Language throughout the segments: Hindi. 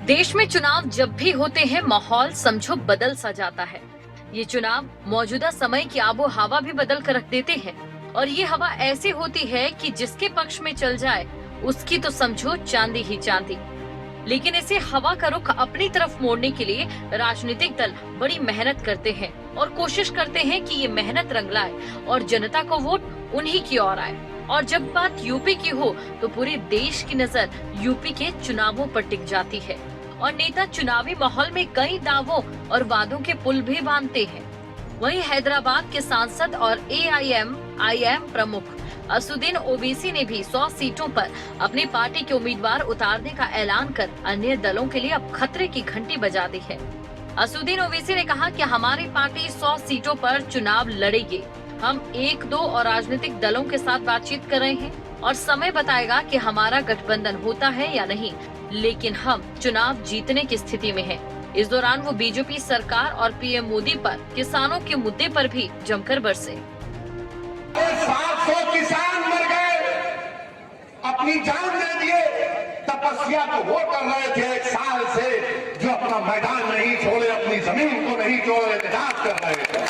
देश में चुनाव जब भी होते हैं माहौल समझो बदल सा जाता है। ये चुनाव मौजूदा समय की आबो हवा भी बदल कर रख देते हैं और ये हवा ऐसी होती है कि जिसके पक्ष में चल जाए उसकी तो समझो चांदी ही चांदी। लेकिन इसे हवा का रुख अपनी तरफ मोड़ने के लिए राजनीतिक दल बड़ी मेहनत करते हैं और कोशिश करते हैं कि ये मेहनत रंग लाए और जनता को वोट उन्हीं की ओर आए। और जब बात यूपी की हो तो पूरे देश की नजर यूपी के चुनावों पर टिक जाती है और नेता चुनावी माहौल में कई दावों और वादों के पुल भी बांधते हैं। वहीं हैदराबाद के सांसद और AIM प्रमुख असुद्दीन ओवैसी ने भी 100 सीटों पर अपनी पार्टी के उम्मीदवार उतारने का ऐलान कर अन्य दलों के लिए अब खतरे की घंटी बजा दी है। असुद्दीन ओवैसी ने कहा कि हमारी पार्टी 100 सीटों पर चुनाव लड़ेगी। हम 1-2 और राजनीतिक दलों के साथ बातचीत कर रहे हैं और समय बताएगा कि हमारा गठबंधन होता है या नहीं, लेकिन हम चुनाव जीतने की स्थिति में हैं। इस दौरान वो बीजेपी सरकार और PM मोदी पर किसानों के मुद्दे पर भी जमकर बरसे। 700 किसान मर गए, अपनी जान दे दिए। तपस्या तो वो कर रहे थे 1 साल से, जो अपना मैदान नहीं छोड़े, अपनी जमीन को नहीं छोड़े, निजात कर रहे थे।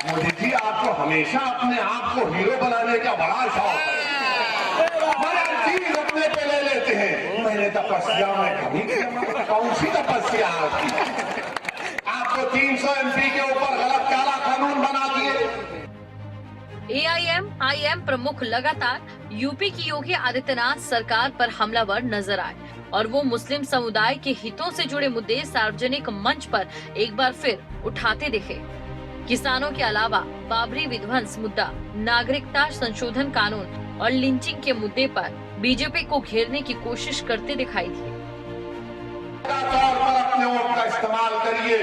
मोदी जी, आपको हमेशा अपने आप को हीरो बनाने का बड़ा शौक है, बड़ा चीज अपने पे ले लेते हैं। मैंने तपस्या में कभी कौन सी तपस्या आपकी? आपको 300 MP के ऊपर गलत काला कानून बना दिए। AIM प्रमुख लगातार यूपी की योगी आदित्यनाथ सरकार पर हमलावर नजर आए और वो मुस्लिम समुदाय के हितों से जुड़े मुद्दे सार्वजनिक मंच पर एक बार फिर उठाते दिखे। किसानों के अलावा बाबरी विध्वंस मुद्दा, नागरिकता संशोधन कानून और लिंचिंग के मुद्दे पर बीजेपी को घेरने की कोशिश करते दिखाई दिए। तौर पर अपने वोट का इस्तेमाल करिए,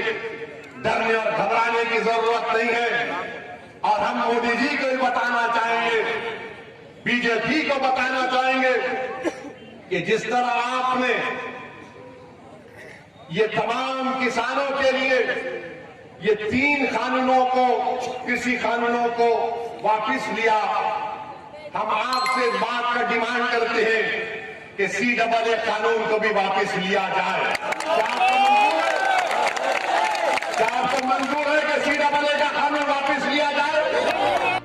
डरने और घबराने की जरूरत नहीं है। और हम मोदी जी को बताना चाहेंगे, बीजेपी को बताना चाहेंगे कि जिस तरह आपने ये तमाम किसानों के लिए ये 3 कानूनों को, कृषि कानूनों को वापस लिया, हम आपसे बात का डिमांड करते हैं कि CAA कानून को भी वापस लिया जाए। क्या आपको मंजूर है कि CAA का कानून वापस लिया जाए?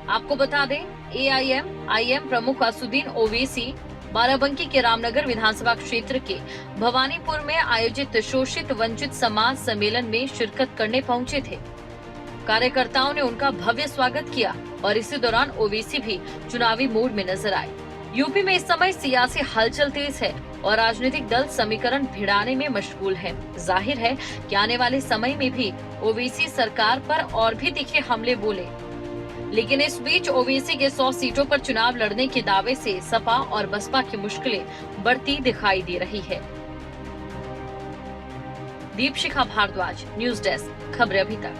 आपको बता दें, AIM प्रमुख असुद्दीन ओवैसी बाराबंकी के रामनगर विधानसभा क्षेत्र के भवानीपुर में आयोजित शोषित वंचित समाज सम्मेलन में शिरकत करने पहुंचे थे। कार्यकर्ताओं ने उनका भव्य स्वागत किया और इसी दौरान ओवैसी भी चुनावी मूड में नजर आए। यूपी में इस समय सियासी हलचल तेज है और राजनीतिक दल समीकरण भिड़ाने में मशगूल है। जाहिर है कि आने वाले समय में भी ओवैसी सरकार पर और भी तीखे हमले बोले। लेकिन इस बीच ओवैसी के 100 सीटों पर चुनाव लड़ने के दावे से सपा और बसपा की मुश्किलें बढ़ती दिखाई दे रही है। दीपशिखा भारद्वाज, न्यूज डेस्क, खबरें अभी तक।